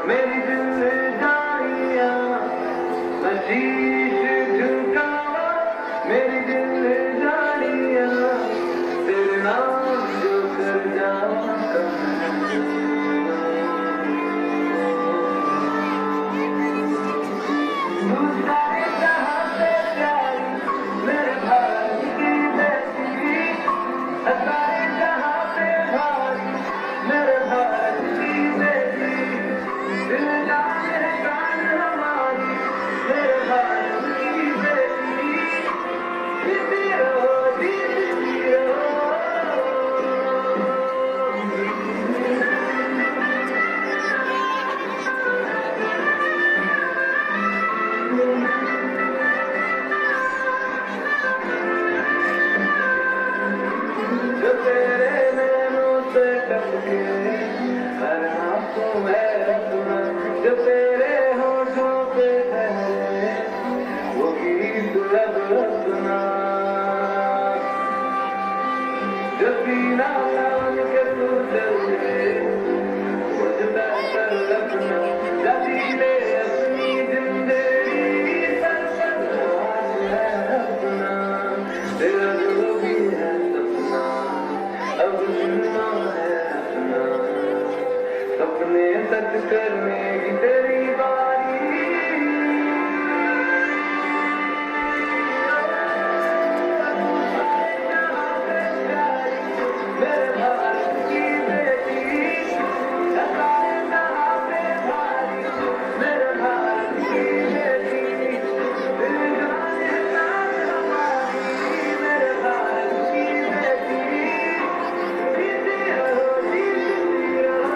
मेरी दिल जानिया शीश झुकावा, मेरी दिल जानिया तेरे नाम जो कर जावा। जो तेरे होठों पे है वो गीत लब सुना, जो सीना लान के तू चले मुझदा कर अपना, जाती ले अपनी जिंदगी सर है अपना, तेरा जो भी है सपना अब सुनना है अपना, सपने सच करने की तेरी बारी। मेरे भारत की बेटी मेरे भारत की बेटी, दिल जाने हमारी मेरे भारत की बेटी, जीती रहो जीती रहो।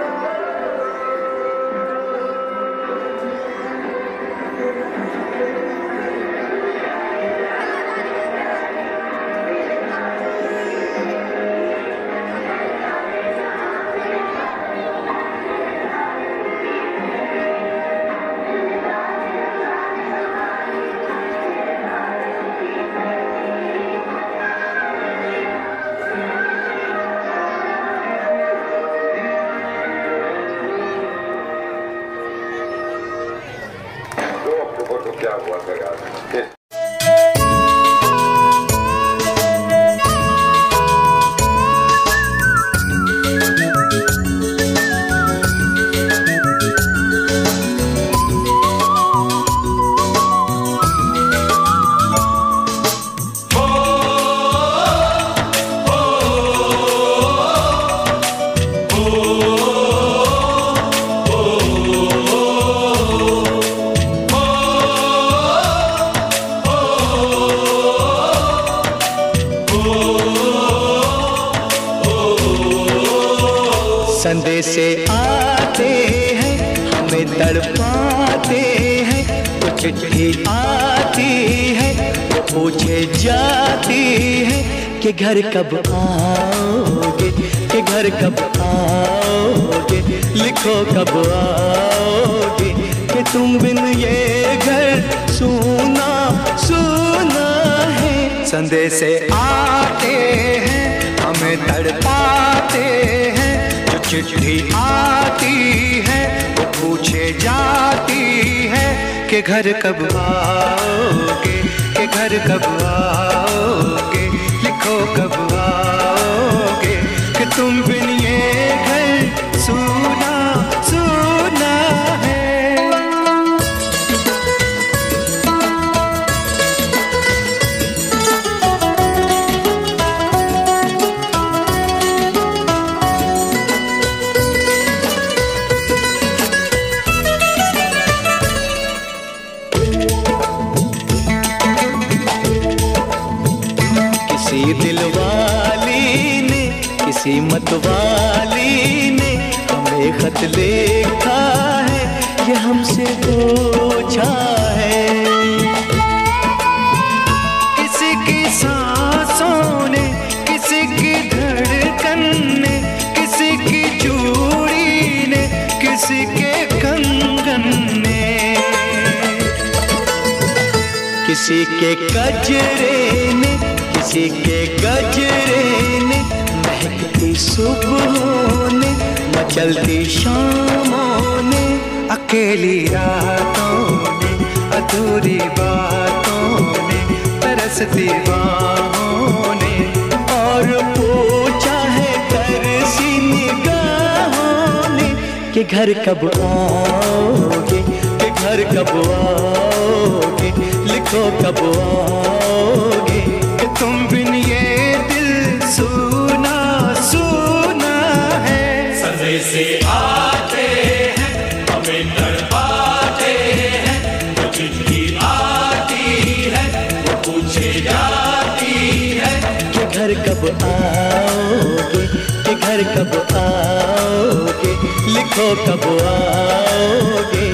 तो क्या हुआ था? संदेशे आते हैं हमें तड़पाते हैं, तो चिट्ठी आती है वो पूछे जाती है कि घर कब आओगे, कि घर कब आओगे, लिखो कब आओगे, कि तुम बिन ये घर सूना सूना है। संदेशे आते हैं हमें तड़पाते हैं, चिट्ठी आती है वो पूछे जाती है कि घर कब आओगे, कि घर कब आओगे, लिखो कब आओगे, कि तुम बिन ये घर सूना सूना है। किसी दिलवाली ने किसी मतवाली ने हमें खत लिखा है, ये हमसे पूछा है। किसी की सांसों ने, किसी की धड़कन ने, किसी की चूड़ी ने, किसी के कंगन ने, किसी के गजरे ने, किसी के गजरे ने, महकती सुबहों ने, मचलती शामों ने अकेली रातों ने, अधूरी बातों ने, तरसती बाहों ने, और पूछा है तरसी निगाहों ने कि घर कब आओगे, कि घर कब आओगे, लिखो कब आओगे, कि तुम बिन ये दिल सुना सुना है। सजे से आते हैं हमें तड़पाते हैं, वो चिट्ठी आती है वो पूछे जाती है कि घर कब आओगे, कि घर कब आओगे, लिखो कब आओगे।